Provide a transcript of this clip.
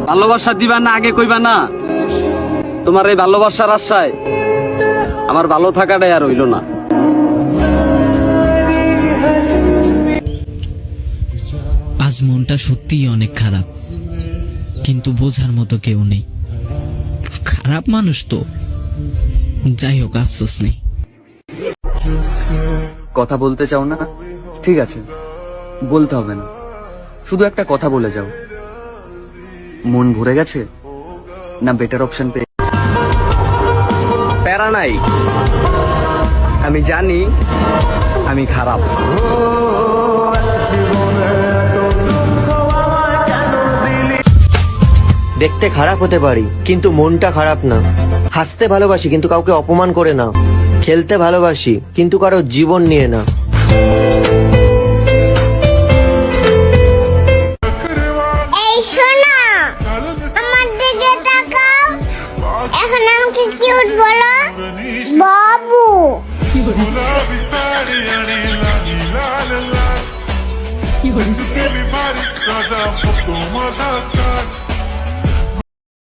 ভালোবাসা দিবা না আগে কইবা না? তোমার এই ভালোবাসার আশায় আমার ভালো থাকাটাই আর হইল না। আজ মনটা সত্যিই অনেক খারাপ, কিন্তু বোঝার মতো কেউ নেই। খারাপ মানুষ তো, যাই হোক আফসোস নেই। কথা বলতে চাও না? ঠিক আছে, বলতে হবে না। শুধু একটা কথা বলে যাও, মন ভরে গেছে না বেটার অপশন পেয়ে? প্যারা নাই, আমি জানি আমি খারাপ। দেখতে খারাপ হতে পারি কিন্তু মনটা খারাপ না। হাসতে ভালোবাসি কিন্তু কাউকে অপমান করে না। খেলতে ভালোবাসি কিন্তু কারো জীবন নিয়ে না। এই শোনো, আমার দিকে তাকাও। এখন আমাকে কিউট বলো বাবু। Teve vários, casa, foto, mas a cara.